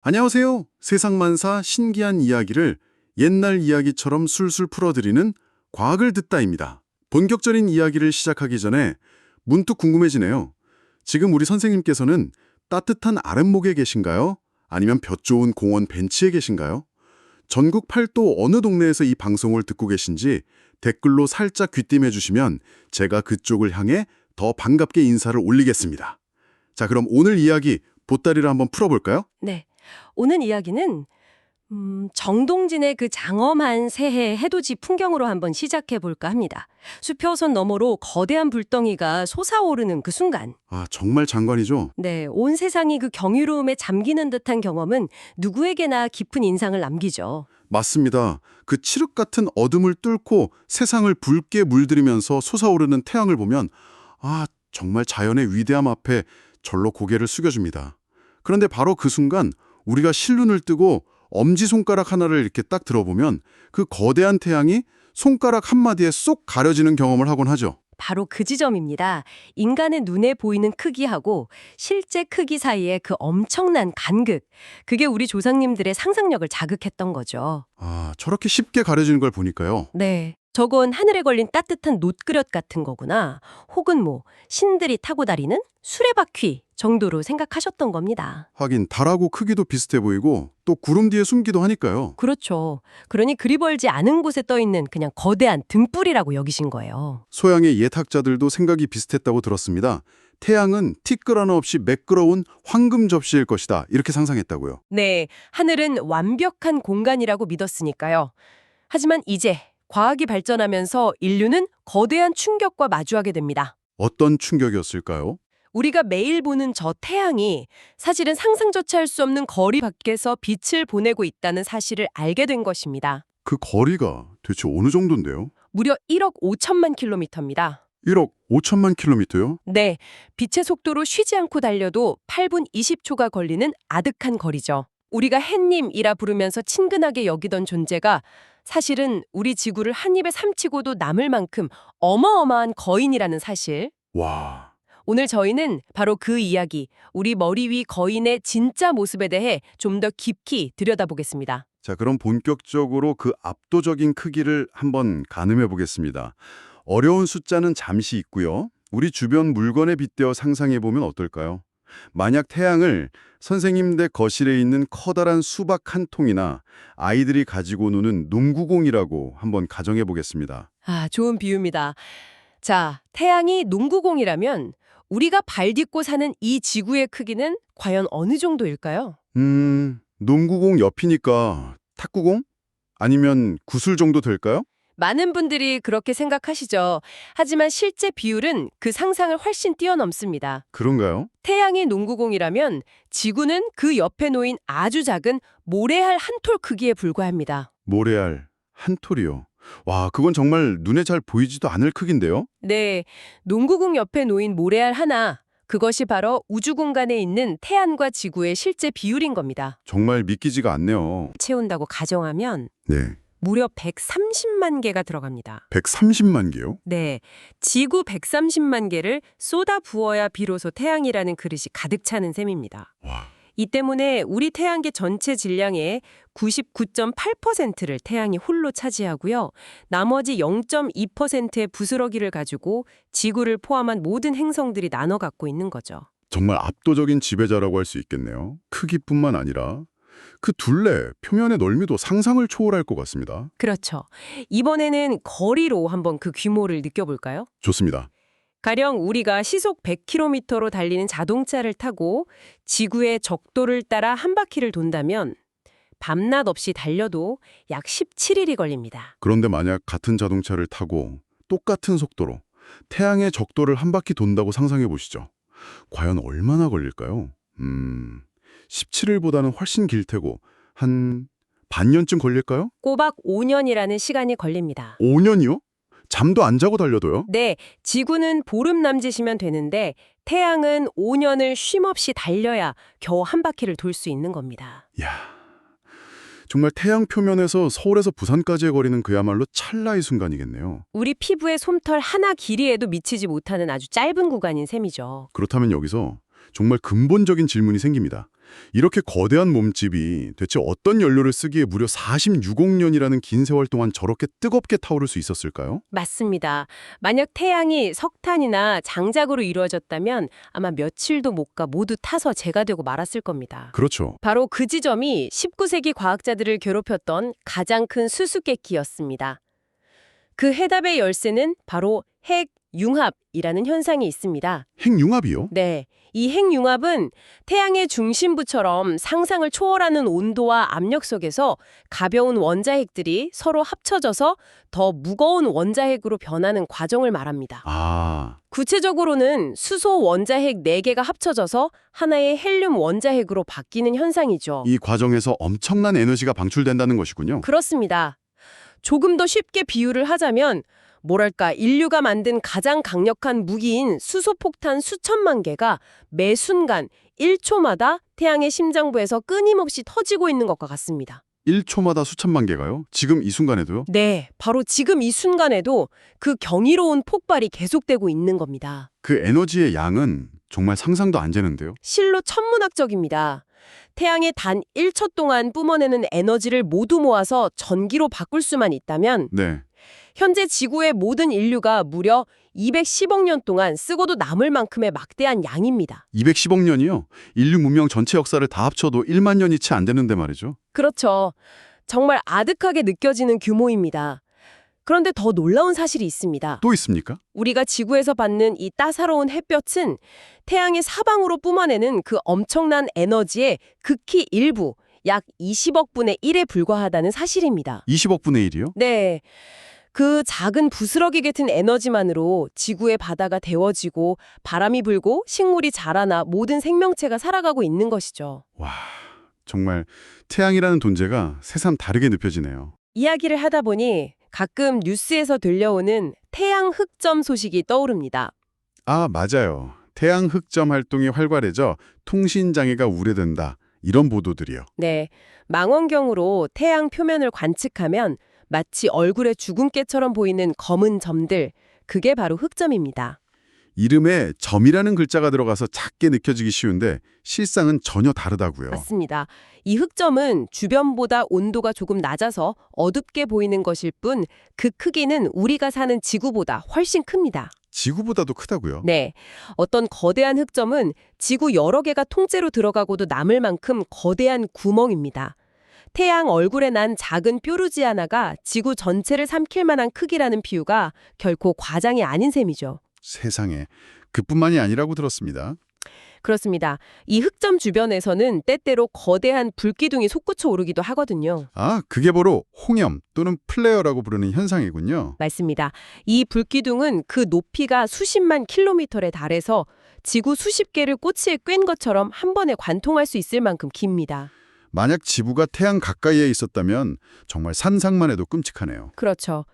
안녕하세요. 세상만사 신기한 이야기를 옛날 이야기처럼 술술 풀어드리는 과학을 듣다입니다. 본격적인 이야기를 시작하기 전에 문득 궁금해지네요. 지금 우리 선생님께서는 따뜻한 아랫목에 계신가요? 아니면 볕 좋은 공원 벤치에 계신가요? 전국 팔도 어느 동네에서 이 방송을 듣고 계신지 댓글로 살짝 귀띔해 주시면 제가 그쪽을 향해 더 반갑게 인사를 올리겠습니다. 자, 그럼 오늘 이야기 보따리를 한번 풀어볼까요? 네. 오늘 이야기는 정동진의 그 장엄한 새해 해돋이 풍경으로 한번 시작해 볼까 합니다. 수표선 너머로 거대한 불덩이가 솟아오르는 그 순간. 아, 정말 장관이죠? 네, 온 세상이 그 경이로움에 잠기는 듯한 경험은 누구에게나 깊은 인상을 남기죠. 맞습니다. 그 칠흑 같은 어둠을 뚫고 세상을 붉게 물들이면서 솟아오르는 태양을 보면 아, 정말 자연의 위대함 앞에 절로 고개를 숙여줍니다. 그런데 바로 그 순간 우리가 실눈을 뜨고 엄지손가락 하나를 이렇게 딱 들어보면 그 거대한 태양이 손가락 한마디에 쏙 가려지는 경험을 하곤 하죠. 바로 그 지점입니다. 인간의 눈에 보이는 크기하고 실제 크기 사이의 그 엄청난 간극. 그게 우리 조상님들의 상상력을 자극했던 거죠. 아, 저렇게 쉽게 가려지는 걸 보니까요. 네. 저건 하늘에 걸린 따뜻한 놋그릇 같은 거구나. 혹은 신들이 타고 다니는 수레바퀴 정도로 생각하셨던 겁니다. 하긴 달하고 크기도 비슷해 보이고 또 구름 뒤에 숨기도 하니까요. 그렇죠. 그러니 그리 벌지 않은 곳에 떠 있는 그냥 거대한 등불이라고 여기신 거예요. 소양의 예학자들도 생각이 비슷했다고 들었습니다. 태양은 티끌 하나 없이 매끄러운 황금 접시일 것이다. 이렇게 상상했다고요. 네, 하늘은 완벽한 공간이라고 믿었으니까요. 하지만 이제 과학이 발전하면서 인류는 거대한 충격과 마주하게 됩니다. 어떤 충격이었을까요? 우리가 매일 보는 저 태양이 사실은 상상조차 할 수 없는 거리 밖에서 빛을 보내고 있다는 사실을 알게 된 것입니다. 그 거리가 대체 어느 정도인데요? 무려 1억 5천만 킬로미터입니다. 1억 5천만 킬로미터요? 네, 빛의 속도로 쉬지 않고 달려도 8분 20초가 걸리는 아득한 거리죠. 우리가 햇님이라 부르면서 친근하게 여기던 존재가 사실은 우리 지구를 한 입에 삼키고도 남을 만큼 어마어마한 거인이라는 사실. 와, 오늘 저희는 바로 그 이야기, 우리 머리 위 거인의 진짜 모습에 대해 좀 더 깊이 들여다보겠습니다. 자, 그럼 본격적으로 그 압도적인 크기를 한번 가늠해 보겠습니다. 어려운 숫자는 잠시 있고요. 우리 주변 물건에 빗대어 상상해 보면 어떨까요? 만약 태양을 선생님 댁 거실에 있는 커다란 수박 한 통이나 아이들이 가지고 노는 농구공이라고 한번 가정해 보겠습니다. 아, 좋은 비유입니다. 자, 태양이 농구공이라면 우리가 발 딛고 사는 이 지구의 크기는 과연 어느 정도일까요? 농구공 옆이니까 탁구공? 아니면 구슬 정도 될까요? 많은 분들이 그렇게 생각하시죠. 하지만 실제 비율은 그 상상을 훨씬 뛰어넘습니다. 그런가요? 태양이 농구공이라면 지구는 그 옆에 놓인 아주 작은 모래알 한 톨 크기에 불과합니다. 모래알 한 톨이요. 와, 그건 정말 눈에 잘 보이지도 않을 크기인데요? 네, 농구공 옆에 놓인 모래알 하나, 그것이 바로 우주 공간에 있는 태양과 지구의 실제 비율인 겁니다. 정말 믿기지가 않네요. 채운다고 가정하면 네. 무려 130만 개가 들어갑니다. 130만 개요? 네, 지구 130만 개를 쏟아 부어야 비로소 태양이라는 그릇이 가득 차는 셈입니다. 와. 이 때문에 우리 태양계 전체 질량의 99.8%를 태양이 홀로 차지하고요. 나머지 0.2%의 부스러기를 가지고 지구를 포함한 모든 행성들이 나눠 갖고 있는 거죠. 정말 압도적인 지배자라고 할 수 있겠네요. 크기뿐만 아니라 그 둘레, 표면의 넓이도 상상을 초월할 것 같습니다. 그렇죠. 이번에는 거리로 한번 그 규모를 느껴볼까요? 좋습니다. 가령 우리가 시속 100km로 달리는 자동차를 타고 지구의 적도를 따라 한 바퀴를 돈다면 밤낮 없이 달려도 약 17일이 걸립니다. 그런데 만약 같은 자동차를 타고 똑같은 속도로 태양의 적도를 한 바퀴 돈다고 상상해 보시죠. 과연 얼마나 걸릴까요? 17일보다는 훨씬 길 테고 한 반년쯤 걸릴까요? 꼬박 5년이라는 시간이 걸립니다. 5년이요? 잠도 안 자고 달려도요? 네, 지구는 보름 남짓이면 되는데 태양은 5년을 쉼없이 달려야 겨우 한 바퀴를 돌 수 있는 겁니다. 이야, 정말 태양 표면에서 서울에서 부산까지의 거리는 그야말로 찰나의 순간이겠네요. 우리 피부의 솜털 하나 길이에도 미치지 못하는 아주 짧은 구간인 셈이죠. 그렇다면 여기서 정말 근본적인 질문이 생깁니다. 이렇게 거대한 몸집이 대체 어떤 연료를 쓰기에 무려 46억 년이라는 긴 세월 동안 저렇게 뜨겁게 타오를 수 있었을까요? 맞습니다. 만약 태양이 석탄이나 장작으로 이루어졌다면 아마 며칠도 못 가 모두 타서 재가 되고 말았을 겁니다. 그렇죠. 바로 그 지점이 19세기 과학자들을 괴롭혔던 가장 큰 수수께끼였습니다. 그 해답의 열쇠는 바로 핵융합이라는 현상이 있습니다. 핵융합이요? 네, 이 핵융합은 태양의 중심부처럼 상상을 초월하는 온도와 압력 속에서 가벼운 원자핵들이 서로 합쳐져서 더 무거운 원자핵으로 변하는 과정을 말합니다. 아, 구체적으로는 수소 원자핵 4개가 합쳐져서 하나의 헬륨 원자핵으로 바뀌는 현상이죠. 이 과정에서 엄청난 에너지가 방출된다는 것이군요. 그렇습니다. 조금 더 쉽게 비유를 하자면 뭐랄까 인류가 만든 가장 강력한 무기인 수소폭탄 수천만 개가 매 순간 1초마다 태양의 심장부에서 끊임없이 터지고 있는 것과 같습니다. 1초마다 수천만 개가요? 지금 이 순간에도요? 네, 바로 지금 이 순간에도 그 경이로운 폭발이 계속되고 있는 겁니다. 그 에너지의 양은 정말 상상도 안 되는데요. 실로 천문학적입니다. 태양의 단 1초 동안 뿜어내는 에너지를 모두 모아서 전기로 바꿀 수만 있다면 네. 현재 지구의 모든 인류가 무려 210억 년 동안 쓰고도 남을 만큼의 막대한 양입니다. 210억 년이요? 인류 문명 전체 역사를 다 합쳐도 1만 년이 채 안 되는데 말이죠. 그렇죠. 정말 아득하게 느껴지는 규모입니다. 그런데 더 놀라운 사실이 있습니다. 또 있습니까? 우리가 지구에서 받는 이 따사로운 햇볕은 태양의 사방으로 뿜어내는 그 엄청난 에너지의 극히 일부, 약 20억 분의 1에 불과하다는 사실입니다. 20억 분의 1이요? 네. 그 작은 부스러기 같은 에너지만으로 지구의 바다가 데워지고 바람이 불고 식물이 자라나 모든 생명체가 살아가고 있는 것이죠. 와, 정말 태양이라는 존재가 새삼 다르게 느껴지네요. 이야기를 하다 보니 가끔 뉴스에서 들려오는 태양 흑점 소식이 떠오릅니다. 아, 맞아요. 태양 흑점 활동이 활발해져 통신 장애가 우려된다. 이런 보도들이요. 네, 망원경으로 태양 표면을 관측하면 마치 얼굴에 죽은 깨처럼 보이는 검은 점들, 그게 바로 흑점입니다. 이름에 점이라는 글자가 들어가서 작게 느껴지기 쉬운데 실상은 전혀 다르다고요. 맞습니다. 이 흑점은 주변보다 온도가 조금 낮아서 어둡게 보이는 것일 뿐 그 크기는 우리가 사는 지구보다 훨씬 큽니다. 지구보다도 크다고요? 네, 어떤 거대한 흑점은 지구 여러 개가 통째로 들어가고도 남을 만큼 거대한 구멍입니다. 태양 얼굴에 난 작은 뾰루지 하나가 지구 전체를 삼킬 만한 크기라는 비유가 결코 과장이 아닌 셈이죠. 세상에. 그뿐만이 아니라고 들었습니다. 그렇습니다. 이 흑점 주변에서는 때때로 거대한 불기둥이 솟구쳐 오르기도 하거든요. 아, 그게 바로 홍염 또는 플레어라고 부르는 현상이군요. 맞습니다. 이 불기둥은 그 높이가 수십만 킬로미터에 달해서 지구 수십 개를 꼬치에 꿰는 것처럼 한 번에 관통할 수 있을 만큼 깁니다. 만약 지구가 태양 가까이에 있었다면 정말 상상만 해도 끔찍하네요. 그렇죠.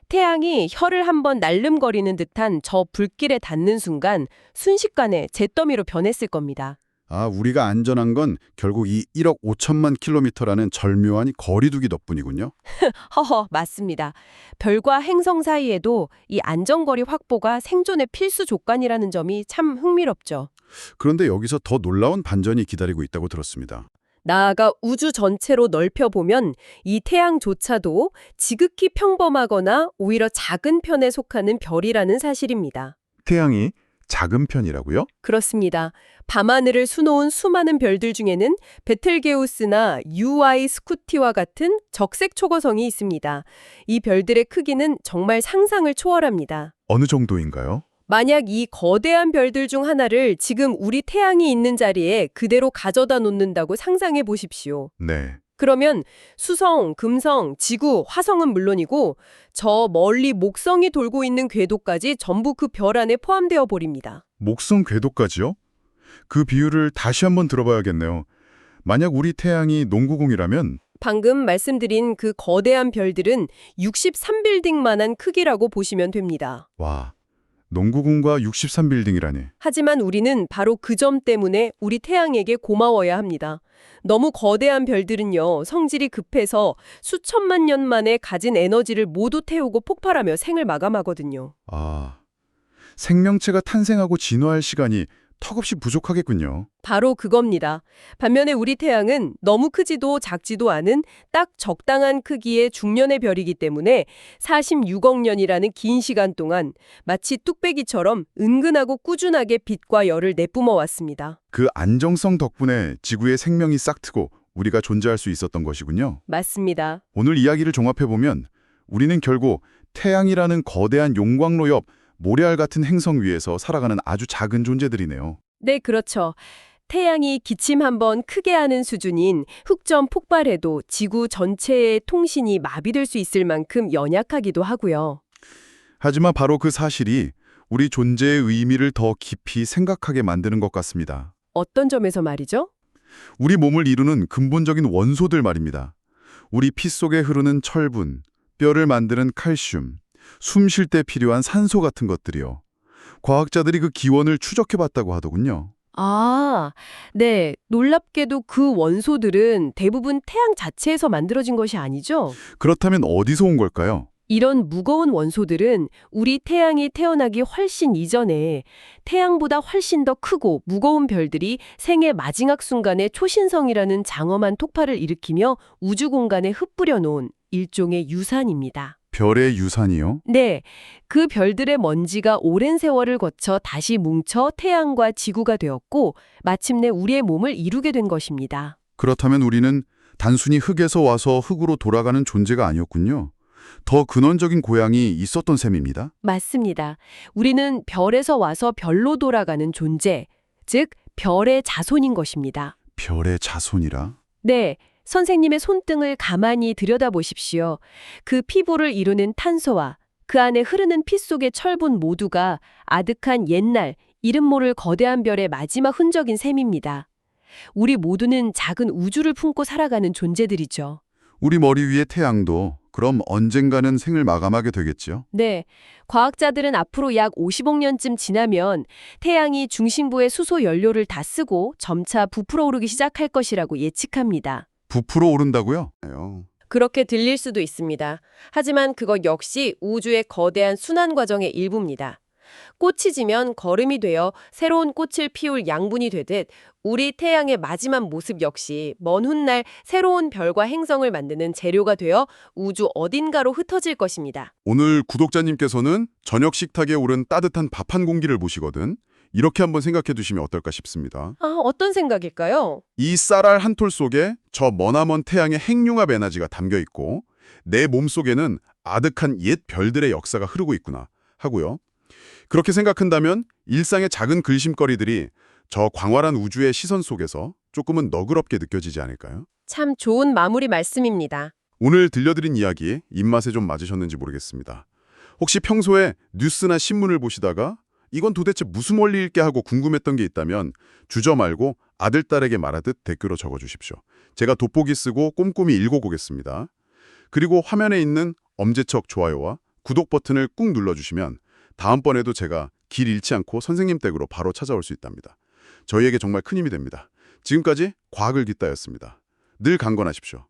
태양이 혀를 한번 날름거리는 듯한 저 불길에 닿는 순간 순식간에 잿더미로 변했을 겁니다. 아, 우리가 안전한 건 결국 이 1억 5천만 킬로미터라는 절묘한 거리두기 덕분이군요. 허허, 맞습니다. 별과 행성 사이에도 이 안전거리 확보가 생존의 필수 조건이라는 점이 참 흥미롭죠. 그런데 여기서 더 놀라운 반전이 기다리고 있다고 들었습니다. 나아가 우주 전체로 넓혀보면 이 태양조차도 지극히 평범하거나 오히려 작은 편에 속하는 별이라는 사실입니다. 태양이 작은 편이라고요? 그렇습니다. 밤하늘을 수놓은 수많은 별들 중에는 베텔게우스나 UI 스쿠티와 같은 적색 초고성이 있습니다. 이 별들의 크기는 정말 상상을 초월합니다. 어느 정도인가요? 만약 이 거대한 별들 중 하나를 지금 우리 태양이 있는 자리에 그대로 가져다 놓는다고 상상해 보십시오. 네. 그러면 수성, 금성, 지구, 화성은 물론이고 저 멀리 목성이 돌고 있는 궤도까지 전부 그 별 안에 포함되어 버립니다. 목성 궤도까지요? 그 비유를 다시 한번 들어봐야겠네요. 만약 우리 태양이 농구공이라면 방금 말씀드린 그 거대한 별들은 63빌딩만한 크기라고 보시면 됩니다. 와, 농구공과 63빌딩이라니. 하지만 우리는 바로 그 점 때문에 우리 태양에게 고마워야 합니다. 너무 거대한 별들은요, 성질이 급해서 수천만 년 만에 가진 에너지를 모두 태우고 폭발하며 생을 마감하거든요. 아, 생명체가 탄생하고 진화할 시간이 턱없이 부족하겠군요. 바로 그겁니다. 반면에 우리 태양은 너무 크지도 작지도 않은 딱 적당한 크기의 중년의 별이기 때문에 46억 년이라는 긴 시간 동안 마치 뚝배기처럼 은근하고 꾸준하게 빛과 열을 내뿜어 왔습니다. 그 안정성 덕분에 지구의 생명이 싹트고 우리가 존재할 수 있었던 것이군요. 맞습니다. 오늘 이야기를 종합해보면 우리는 결국 태양이라는 거대한 용광로 옆 모래알 같은 행성 위에서 살아가는 아주 작은 존재들이네요. 네, 그렇죠. 태양이 기침 한번 크게 하는 수준인 흑점 폭발해도 지구 전체의 통신이 마비될 수 있을 만큼 연약하기도 하고요. 하지만 바로 그 사실이 우리 존재의 의미를 더 깊이 생각하게 만드는 것 같습니다. 어떤 점에서 말이죠? 우리 몸을 이루는 근본적인 원소들 말입니다. 우리 피 속에 흐르는 철분, 뼈를 만드는 칼슘, 숨 쉴 때 필요한 산소 같은 것들이요. 과학자들이 그 기원을 추적해봤다고 하더군요. 아, 네. 놀랍게도 그 원소들은 대부분 태양 자체에서 만들어진 것이 아니죠? 그렇다면 어디서 온 걸까요? 이런 무거운 원소들은 우리 태양이 태어나기 훨씬 이전에 태양보다 훨씬 더 크고 무거운 별들이 생의 마지막 순간에 초신성이라는 장엄한 폭발을 일으키며 우주 공간에 흩뿌려 놓은 일종의 유산입니다. 별의 유산이요? 네, 그 별들의 먼지가 오랜 세월을 거쳐 다시 뭉쳐 태양과 지구가 되었고 마침내 우리의 몸을 이루게 된 것입니다. 그렇다면 우리는 단순히 흙에서 와서 흙으로 돌아가는 존재가 아니었군요. 더 근원적인 고향이 있었던 셈입니다. 맞습니다. 우리는 별에서 와서 별로 돌아가는 존재, 즉 별의 자손인 것입니다. 별의 자손이라? 네, 선생님의 손등을 가만히 들여다보십시오. 그 피부를 이루는 탄소와 그 안에 흐르는 피 속의 철분 모두가 아득한 옛날, 이름 모를 거대한 별의 마지막 흔적인 셈입니다. 우리 모두는 작은 우주를 품고 살아가는 존재들이죠. 우리 머리 위의 태양도 그럼 언젠가는 생을 마감하게 되겠지요? 네, 과학자들은 앞으로 약 50억 년쯤 지나면 태양이 중심부의 수소 연료를 다 쓰고 점차 부풀어 오르기 시작할 것이라고 예측합니다. 부풀어 오른다고요? 그렇게 들릴 수도 있습니다. 하지만 그것 역시 우주의 거대한 순환 과정의 일부입니다. 꽃이 지면 거름이 되어 새로운 꽃을 피울 양분이 되듯 우리 태양의 마지막 모습 역시 먼 훗날 새로운 별과 행성을 만드는 재료가 되어 우주 어딘가로 흩어질 것입니다. 오늘 구독자님께서는 저녁 식탁에 오른 따뜻한 밥 한 공기를 보시거든. 이렇게 한번 생각해 두시면 어떨까 싶습니다. 아, 어떤 생각일까요? 이 쌀알 한 톨 속에 저 머나먼 태양의 핵융합 에너지가 담겨 있고 내 몸속에는 아득한 옛 별들의 역사가 흐르고 있구나 하고요. 그렇게 생각한다면 일상의 작은 글심거리들이 저 광활한 우주의 시선 속에서 조금은 너그럽게 느껴지지 않을까요? 참 좋은 마무리 말씀입니다. 오늘 들려드린 이야기 입맛에 좀 맞으셨는지 모르겠습니다. 혹시 평소에 뉴스나 신문을 보시다가 이건 도대체 무슨 원리일게 하고 궁금했던 게 있다면 주저 말고 아들, 딸에게 말하듯 댓글로 적어주십시오. 제가 돋보기 쓰고 꼼꼼히 읽어보겠습니다. 그리고 화면에 있는 엄지척 좋아요와 구독 버튼을 꾹 눌러주시면 다음번에도 제가 길 잃지 않고 선생님 댁으로 바로 찾아올 수 있답니다. 저희에게 정말 큰 힘이 됩니다. 지금까지 과학을 깃다였습니다. 늘 강건하십시오.